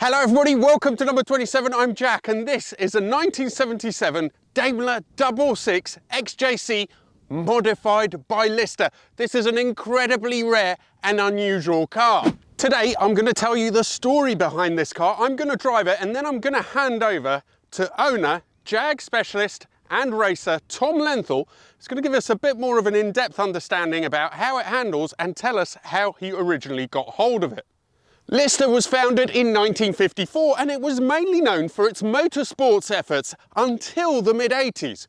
Hello everybody, welcome to number 27, I'm Jack, and this is a 1977 Daimler 66 XJC modified by Lister. This is an incredibly rare and unusual car. Today I'm going to tell you the story behind this car, I'm going to drive it, and then I'm going to hand over to owner, Jag specialist and racer Tom Lenthall. He's going to give us a bit more of an in-depth understanding about how it handles and tell us how he originally got hold of it. Lister was founded in 1954 and it was mainly known for its motorsports efforts until the mid-80s,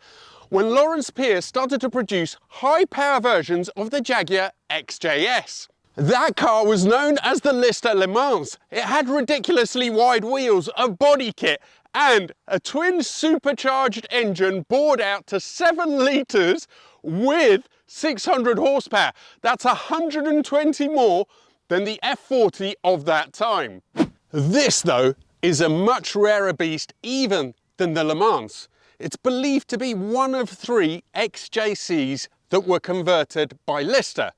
when Lawrence Pierce started to produce high-power versions of the Jaguar XJS. That car was known as the Lister Le Mans. It had ridiculously wide wheels, a body kit, and a twin supercharged engine bored out to 7 litres with 600 horsepower. That's 120 more than the F40 of that time. This, though, is a much rarer beast even than the Le Mans. It's believed to be one of 3 XJCs that were converted by Lister.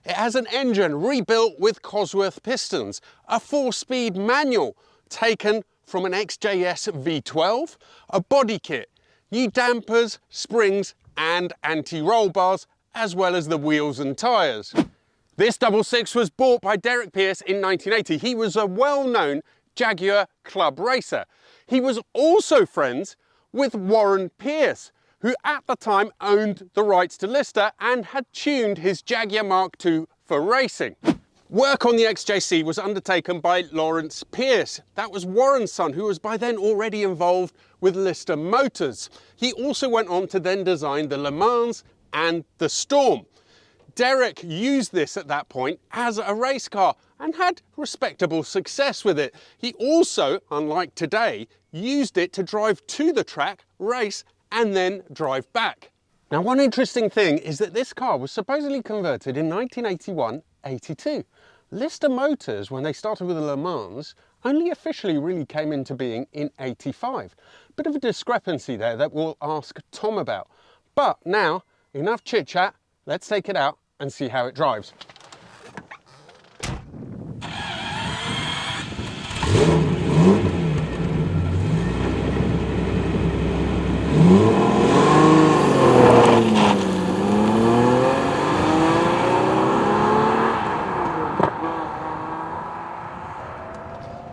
It has an engine rebuilt with Cosworth pistons, a 4-speed manual taken from an XJS V12, a body kit, new dampers, springs and anti-roll bars, as well as the wheels and tyres. This 66 was bought by Derek Pierce in 1980. He was a well-known Jaguar club racer. He was also friends with Warren Pierce, who at the time owned the rights to Lister and had tuned his Jaguar Mark II for racing. Work on the XJC was undertaken by Lawrence Pierce. That was Warren's son, who was by then already involved with Lister Motors. He also went on to then design the Le Mans and the Storm. Derek used this at that point as a race car and had respectable success with it. He also, unlike today, used it to drive to the track, race, and then drive back. Now, one interesting thing is that this car was supposedly converted in 1981-82. Lister Motors, when they started with the Le Mans, only officially really came into being in 85. Bit of a discrepancy there that we'll ask Tom about. But now, enough chit chat, let's take it out and see how it drives.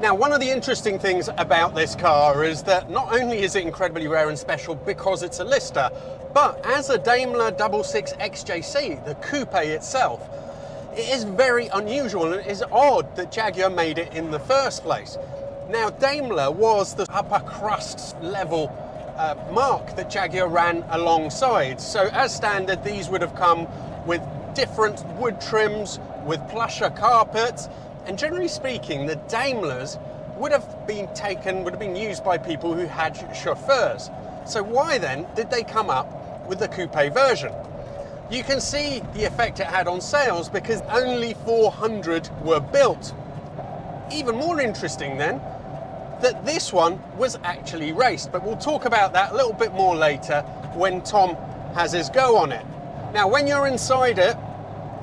Now, one of the interesting things about this car is that not only is it incredibly rare and special because it's a Lister, but as a Daimler 66 XJC, the coupe itself, it is very unusual and it is odd that Jaguar made it in the first place. Now, Daimler was the upper crust level mark that Jaguar ran alongside. So as standard, these would have come with different wood trims, with plusher carpets, and generally speaking, the Daimlers would have been used by people who had chauffeurs. So why then did they come up with the coupe version? You can see the effect it had on sales because only 400 were built. Even more interesting then, that this one was actually raced, but we'll talk about that a little bit more later when Tom has his go on it. Now, when you're inside it,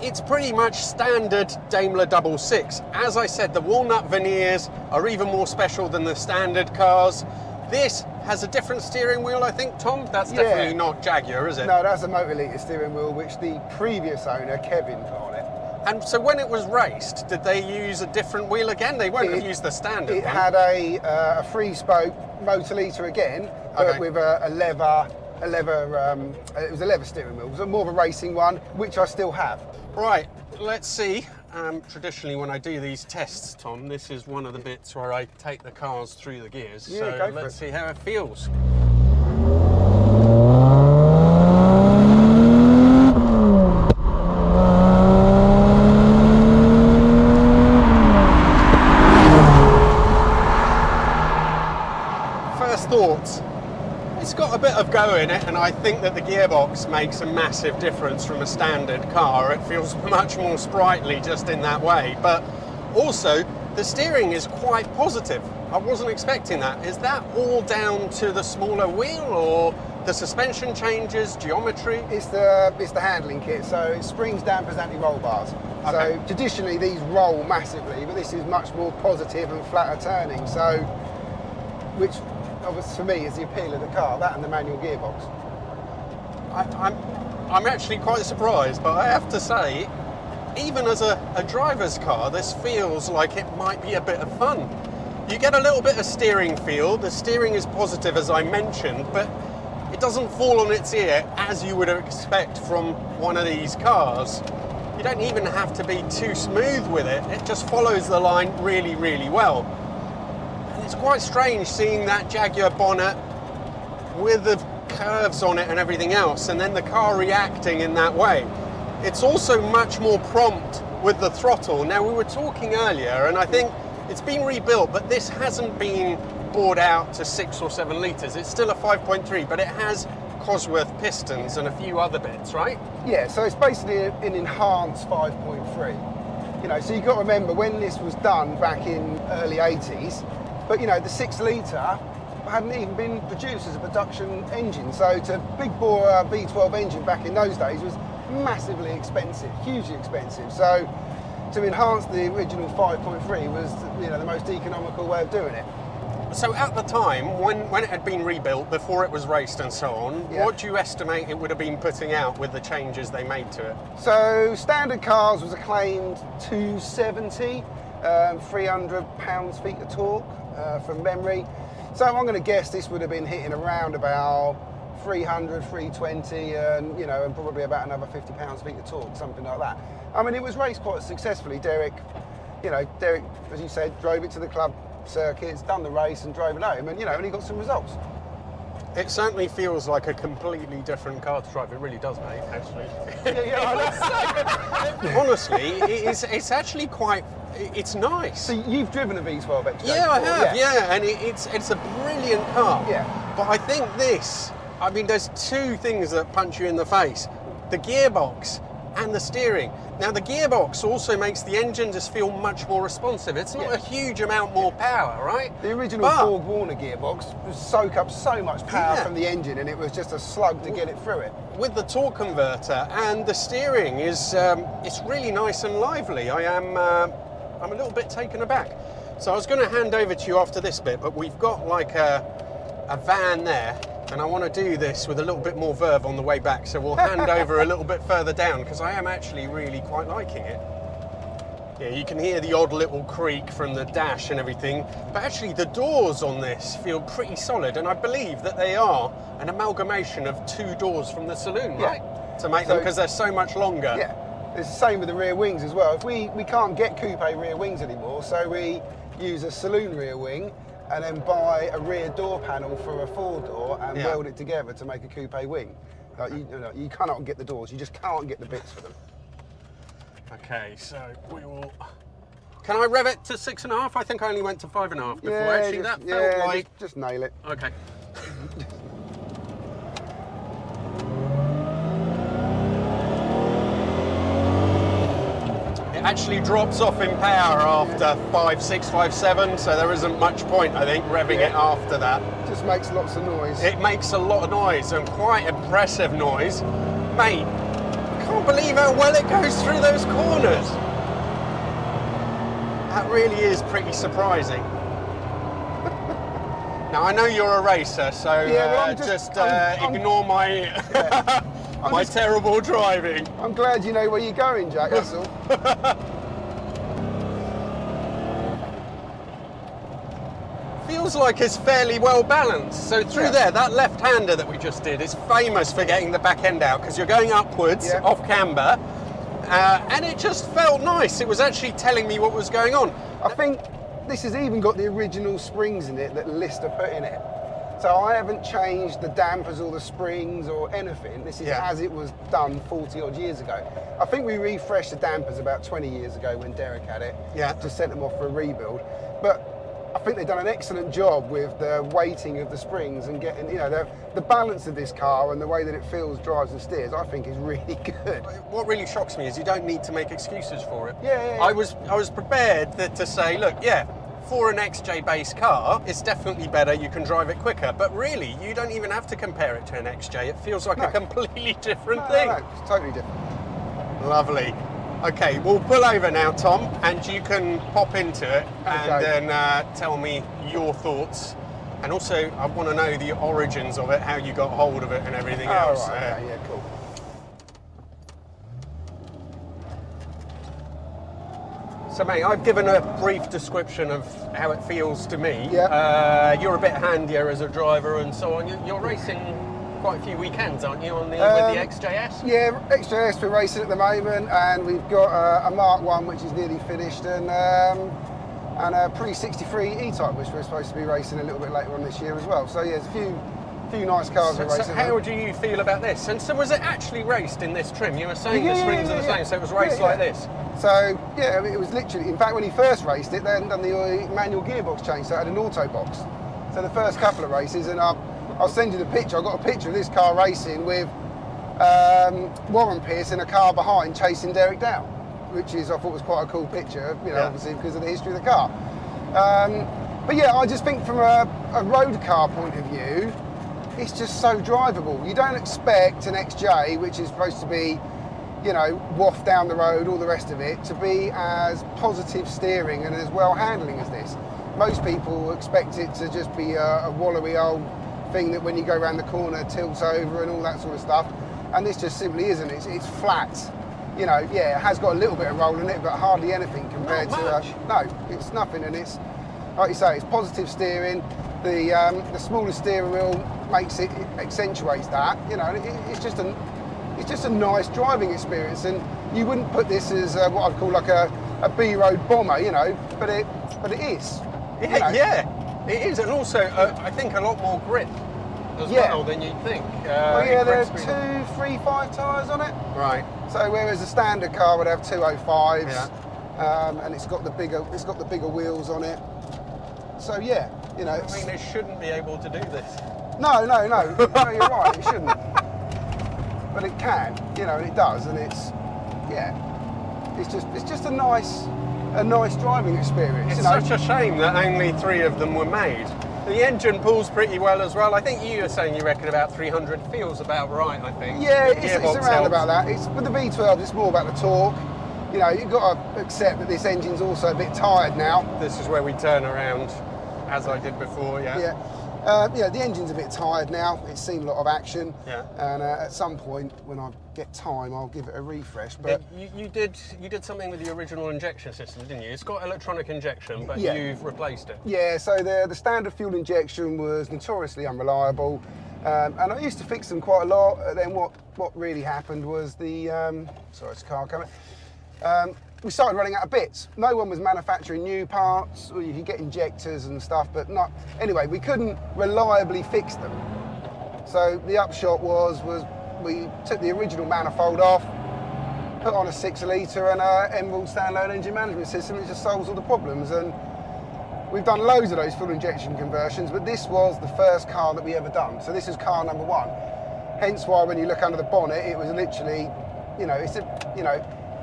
it's pretty much standard Daimler 66. As I said, the walnut veneers are even more special than the standard cars. This has a different steering wheel, I think, Tom? That's definitely not Jaguar, is it? No, that's a Motorliter steering wheel, which the previous owner, Kevin, put on it. And so when it was raced, did they use a different wheel again? They won't have used the standard It one. had a 3-spoke Motorliter again, but with a leather, it was a leather steering wheel. It was more of a racing one, which I still have. Right, let's see. Traditionally, when I do these tests, Tom, this is one of the bits where I take the cars through the gears. Yeah, so let's see how it feels. First thoughts. It's got a bit of go in it, and I think that the gearbox makes a massive difference from a standard car. It feels much more sprightly just in that way, but also the steering is quite positive. I wasn't expecting that. Is that all down to the smaller wheel, or The suspension changes, geometry? It's the handling kit, so it's springs, dampers, anti-roll bars. Okay. So traditionally these roll massively, but this is much more positive and flatter turning. So, which obviously for me is the appeal of the car, that and the manual gearbox. I'm actually quite surprised, but I have to say, even as a driver's car, this feels like it might be a bit of fun. You get a little bit of steering feel. The steering is positive, as I mentioned, but it doesn't fall on its ear as you would expect from one of these cars. You don't even have to be too smooth with it. It just follows the line really, really well. And it's quite strange seeing that Jaguar bonnet with the curves on it and everything else, and then the car reacting in that way. It's also much more prompt with the throttle. Now, we were talking earlier, and I think it's been rebuilt, but this hasn't been bored out to 6 or 7 litres. It's still a 5.3, but it has Cosworth pistons and a few other bits, right? Yeah, so it's basically an enhanced 5.3. You know, so you've got to remember when this was done back in early 80s, but you know, the 6 litre hadn't even been produced as a production engine. So to big bore V12 engine back in those days was massively expensive, hugely expensive. So to enhance the original 5.3 was, you know, the most economical way of doing it. So at the time, when it had been rebuilt, before it was raced and so on, Yeah. what do you estimate it would have been putting out with the changes they made to it? So standard cars was acclaimed 270, 300 pounds-feet of torque from memory. So I'm going to guess this would have been hitting around about 300, 320, and you know, and probably about another 50 pounds-feet of torque, something like that. I mean, it was raced quite successfully. Derek, as you said, drove it to the club circuits, done the race, and drove it home, and you know, and he got some results. It certainly feels like a completely different car to drive. It really does, mate, actually. Honestly, it's actually quite, it's nice. So you've driven a V12 XJ Yeah, I before, have, yeah, and it's a brilliant car. Yeah. But I think this, I mean, there's 2 things that punch you in the face. The gearbox and the steering. Now, the gearbox also makes the engine just feel much more responsive. It's not a huge amount more power, right? The original Borg Warner gearbox would soak up so much power from the engine, and it was just a slug to get it through it. With the torque converter, and the steering is it's really nice and lively. I'm a little bit taken aback. So I was going to hand over to you after this bit, but we've got like a van there, and I want to do this with a little bit more verve on the way back, so we'll hand over a little bit further down, because I am actually really quite liking it. Yeah, you can hear the odd little creak from the dash and everything, but actually the doors on this feel pretty solid, and I believe that they are an amalgamation of 2 doors from the saloon, right? To make them, because they're so much longer. Yeah, it's the same with the rear wings as well. If we can't get coupe rear wings anymore, so we use a saloon rear wing, and then buy a rear door panel for a 4-door and weld it together to make a coupe wing. Like you cannot get the doors, you just can't get the bits for them. Okay, so we will... Can I rev it to 6.5? I think I only went to 5.5 before. Actually, that felt like... Just nail it. Okay. It actually drops off in power after 5, 6, 5, 7, so there isn't much point, I think, revving it after that. Just makes lots of noise. It makes a lot of noise, and quite impressive noise. Mate, I can't believe how well it goes through those corners. That really is pretty surprising. Now, I know you're a racer, so ignore my my terrible driving. I'm glad you know where you're going, Jack, that's all. Feels like it's fairly well balanced. So through there, that left-hander that we just did is famous for getting the back end out, because you're going upwards off camber, and it just felt nice. It was actually telling me what was going on. I think this has even got the original springs in it that Lister put in it. So I haven't changed the dampers or the springs or anything. This is as it was done 40 odd years ago. I think we refreshed the dampers about 20 years ago when Derek had it. To send them off for a rebuild. But I think they've done an excellent job with the weighting of the springs and getting, you know, the balance of this car and the way that it feels, drives and steers, I think is really good. What really shocks me is you don't need to make excuses for it. Yeah. I was prepared to say, look, for an XJ based car, it's definitely better. You can drive it quicker, but really, you don't even have to compare it to an XJ. It feels like a completely different thing. No, it's totally different. Lovely. Okay, we'll pull over now, Tom, and you can pop into it and then tell me your thoughts. And also, I want to know the origins of it, how you got hold of it and everything else. Right, okay, yeah, cool. So, mate, I've given a brief description of how it feels to me. Yeah. You're a bit handier as a driver and so on. You're racing quite a few weekends, aren't you, on the with the XJS? Yeah, XJS we're racing at the moment, and we've got a Mark 1 which is nearly finished, and a pre-63 E-Type which we're supposed to be racing a little bit later on this year as well. So yeah, there's a few nice cars we're racing. So how do you feel about this? And so was it actually raced in this trim? You were saying the springs are the same, so it was raced like this? So yeah, it was literally, in fact when he first raced it, they hadn't done the manual gearbox change, so it had an auto box. So the first couple of races, and I'll send you the picture. I got a picture of this car racing with Warren Pierce in a car behind chasing Derek down, which I thought was quite a cool picture, obviously because of the history of the car. But yeah, I just think from a road car point of view, it's just so drivable. You don't expect an XJ, which is supposed to be, waft down the road, all the rest of it, to be as positive steering and as well handling as this. Most people expect it to just be a wallowy old thing that when you go around the corner tilts over and all that sort of stuff, and this just simply isn't. It's flat. It has got a little bit of roll in it, but hardly anything compared to no, it's nothing. And it's like you say, it's positive steering. The smaller steering wheel accentuates that. It's just a nice driving experience, and you wouldn't put this as what I'd call like a B-road bomber, but it is. Yeah, it is, and also I think a lot more grip as well than you'd think. There are 235 tyres on it. Right. So whereas a standard car would have 205s, and it's got the bigger wheels on it. So yeah, it shouldn't be able to do this. No, you're right. It shouldn't, but it can, and it does, and it's just a nice driving experience. It's such a shame that only 3 of them were made. The engine pulls pretty well as well. I think you were saying you reckon about 300 feels about right, I think. Yeah, it's around about that. It's with the V12, it's more about the torque. You've got to accept that this engine's also a bit tired now. This is where we turn around, as I did before, Yeah, the engine's a bit tired now. It's seen a lot of action. Yeah. And at some point, when I get time, I'll give it a refresh. But you did something with the original injection system, didn't you? It's got electronic injection, but you've replaced it. Yeah. So the standard fuel injection was notoriously unreliable, and I used to fix them quite a lot. Then what really happened was sorry, it's a car coming. We started running out of bits. No one was manufacturing new parts, or you could get injectors and stuff, but not. Anyway, we couldn't reliably fix them. So the upshot was we took the original manifold off, put on a 6 litre and a Emerald standalone engine management system. It just solves all the problems. And we've done loads of those fuel injection conversions, but this was the first car that we ever done. So this is car number 1. Hence why when you look under the bonnet, it was literally,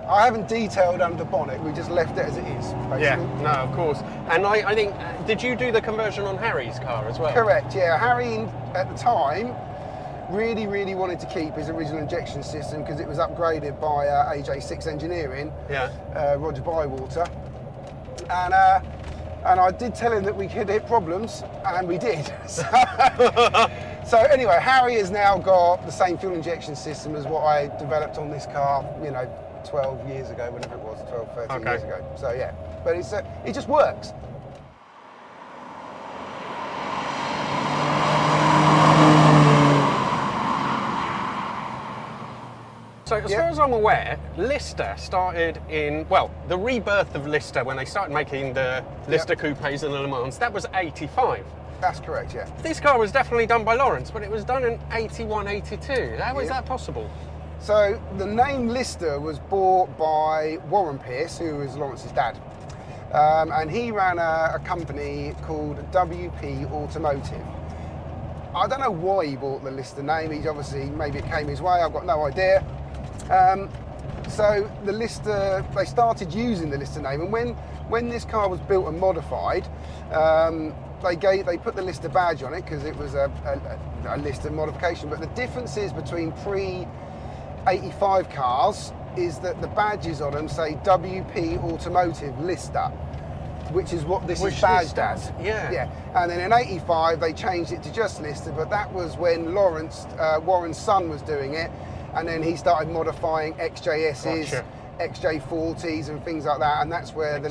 I haven't detailed under the bonnet, we just left it as it is, basically. Yeah, no, of course. And I think, did you do the conversion on Harry's car as well? Correct, yeah. Harry, at the time, really, really wanted to keep his original injection system because it was upgraded by AJ6 Engineering, Roger Bywater. And I did tell him that we could hit problems, and we did. So anyway, Harry has now got the same fuel injection system as what I developed on this car, 12 years ago, whenever it was, 12, 13 years ago. So yeah, but it just works. So as far as I'm aware, Lister started in, the rebirth of Lister, when they started making the Lister Coupes and Le Mans, that was 85. That's correct, yeah. This car was definitely done by Lawrence, but it was done in 81, 82. How is that possible? So the name Lister was bought by Warren Pierce, who was Lawrence's dad. And he ran a company called WP Automotive. I don't know why he bought the Lister name. He's obviously, maybe it came his way, I've got no idea. So the Lister, they started using the Lister name, and when this car was built and modified, they put the Lister badge on it because it was a Lister modification. But the differences between pre-85 cars is that the badges on them say WP Automotive Lister, which is what this is badged as. Yeah. And then in 85 they changed it to just Lister, but that was when Warren's son was doing it, and then he started modifying XJS's, Gotcha. XJ40s and things like that, and that's where the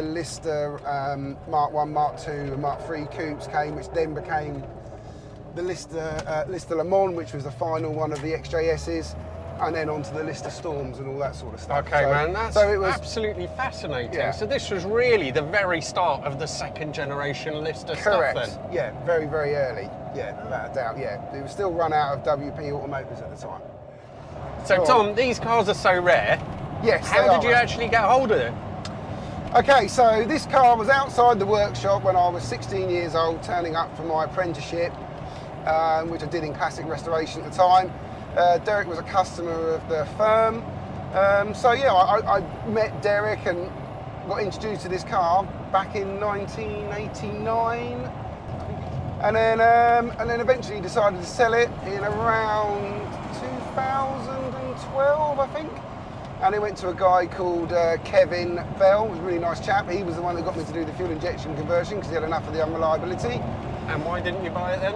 Lister Mark 1, Mark 2 and Mark 3 coupes came, which then became the Lister Le Mans, which was the final one of the XJS's, and then onto the Lister Storms and all that sort of stuff. Okay, man, that's it was absolutely fascinating. Yeah. So this was really the very start of the second generation Lister correct. stuff then? Yeah, very, very early. Yeah, without a doubt, yeah. It was still run out of WP Automotives at the time. So Tom, these cars are so rare. Yes, How did you actually get hold of it? Okay, so this car was outside the workshop when I was 16 years old, turning up for my apprenticeship, which I did in classic restoration at the time. Derek was a customer of the firm. So yeah, I met Derek and got introduced to this car back in 1989. And then eventually decided to sell it in around 2012, I think. And it went to a guy called Kevin Bell. He was a really nice chap. He was the one that got me to do the fuel injection conversion because he had enough of the unreliability. And why didn't you buy it then?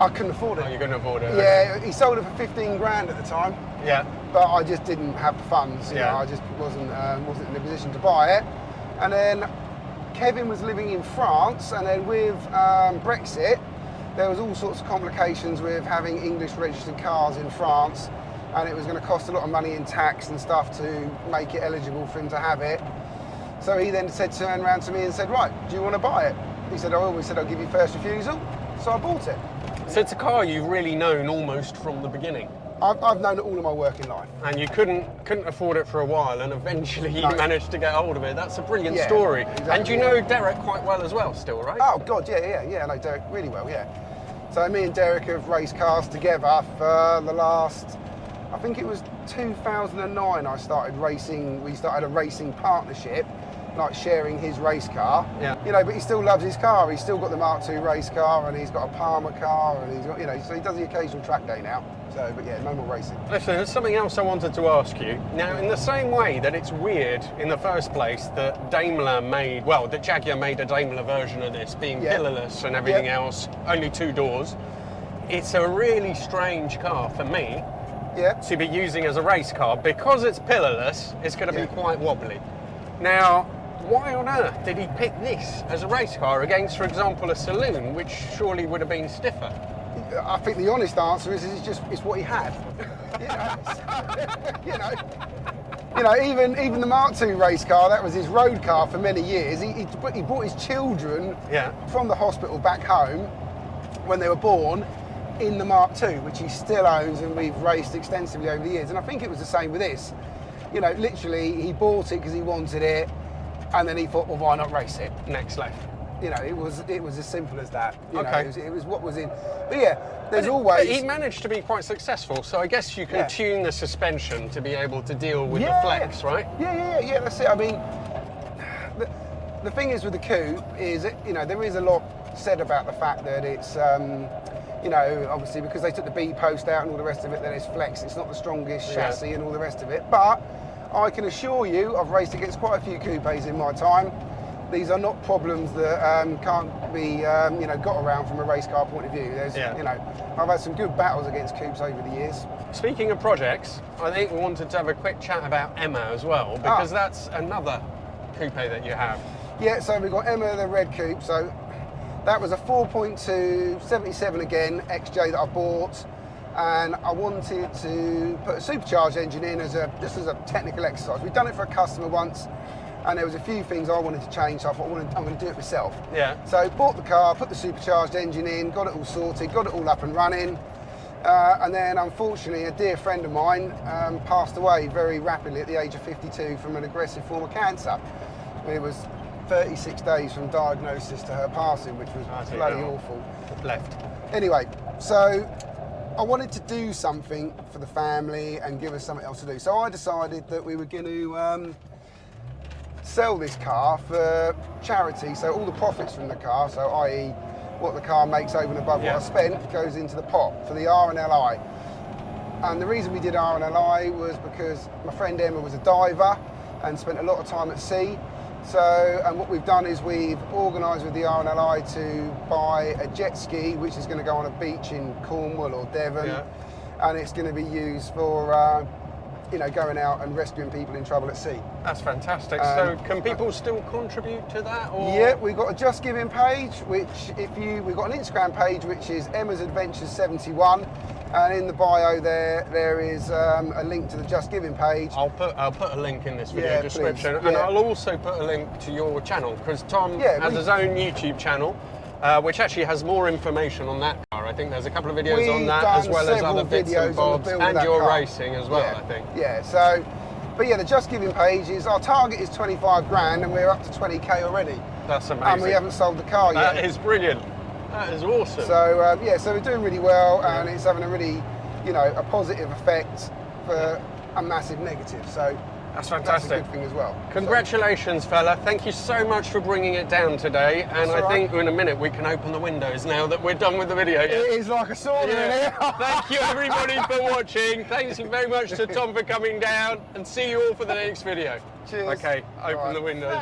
I couldn't afford it. Oh, you couldn't afford it? Yeah, he sold it for 15 grand at the time. Yeah. But I just didn't have the funds. You know, I just wasn't in a position to buy it. And then Kevin was living in France, and then with Brexit, there was all sorts of complications with having English registered cars in France, and it was going to cost a lot of money in tax and stuff to make it eligible for him to have it. So he then turned around to me and said, right, do you want to buy it? He said, I always said I'll give you first refusal. So I bought it. So it's a car you've really known almost from the beginning. I've known it all of my working life. And you couldn't afford it for a while, and eventually you managed to get hold of it. That's a brilliant story. Exactly, and you know Derek quite well as well still, right? Oh God, yeah, I know Derek really well, yeah. So me and Derek have raced cars together for the last, I think it was 2009 I started racing. We started a racing partnership, like sharing his race car. Yeah. You know, but he still loves his car. He's still got the Mark II race car, and he's got a Palmer car, and he's got, you know, so he does the occasional track day now. So, but yeah, no more racing. Listen, there's something else I wanted to ask you. Now, in the same way that it's weird in the first place that that Jaguar made a Daimler version of this, being pillarless and everything else, only 2 doors, it's a really strange car for me to be using as a race car. Because it's pillarless, it's going to be quite wobbly. Now, why on earth did he pick this as a race car against, for example, a saloon, which surely would have been stiffer? I think the honest answer is it's what he had. You know, even the Mark II race car, that was his road car for many years. He brought his children from the hospital back home when they were born in the Mark II, which he still owns, and we've raced extensively over the years. And I think it was the same with this. You know, literally, he bought it because he wanted it, and then he thought, well, why not race it? Next left. You know, it was as simple as that. You know, Okay. it was what was in. But yeah, there's But always. he managed to be quite successful, so I guess you can tune the suspension to be able to deal with the flex, right? Yeah, that's it. I mean, the thing is with the coupe is, you know, there is a lot said about the fact that it's, you know, obviously because they took the B post out and all the rest of it, then it's flex. It's not the strongest chassis and all the rest of it. But I can assure you, I've raced against quite a few coupes in my time. These are not problems that can't be, you know, got around from a race car point of view. There's, you know, I've had some good battles against coupes over the years. Speaking of projects, I think we wanted to have a quick chat about Emma as well, because that's another coupe that you have. Yeah, so we've got Emma, the red coupe. So that was a 4.2 77 again XJ that I bought, and I wanted to put a supercharged engine in just as a technical exercise. We've done it for a customer once, and there was a few things I wanted to change, so I thought I'm going to do it myself. Yeah. So bought the car, put the supercharged engine in, got it all sorted, got it all up and running, and then unfortunately a dear friend of mine passed away very rapidly at the age of 52 from an aggressive form of cancer. It was 36 days from diagnosis to her passing, which was bloody awful. Left. Anyway, so I wanted to do something for the family and give us something else to do. So I decided that we were going to sell this car for charity. So all the profits from the car, so i.e. what the car makes over and above what I spent, goes into the pot for the R&LI. And the reason we did R&LI was because my friend Emma was a diver and spent a lot of time at sea. So, and what we've done is we've organised with the R&LI to buy a jet ski, which is going to go on a beach in Cornwall or Devon, and it's going to be used for, you know, going out and rescuing people in trouble at sea. That's fantastic. So, can people still contribute to that? Or? Yeah, we've got a Just Giving page, which we've got an Instagram page, which is Emma's Adventures 71. And in the bio there is a link to the Just Giving page. I'll put a link in this video description, and I'll also put a link to your channel, because Tom has his own YouTube channel, which actually has more information on that car. I think there's a couple of videos on that, as well as other bits and bobs, and your racing as well, I think. Yeah, so, but yeah, the Just Giving page is, our target is 25 grand, and we're up to 20k already. That's amazing. And we haven't sold the car yet. That is brilliant. That is awesome. So yeah, so we're doing really well, and it's having a really, you know, a positive effect for a massive negative. So that's fantastic. That's a good thing as well. Congratulations, fella. Thank you so much for bringing it down today. And I think in a minute we can open the windows now that we're done with the video. It is like a sauna in here. Thank you everybody for watching. Thanks very much to Tom for coming down, and see you all for the next video. Cheers. Okay, open the windows.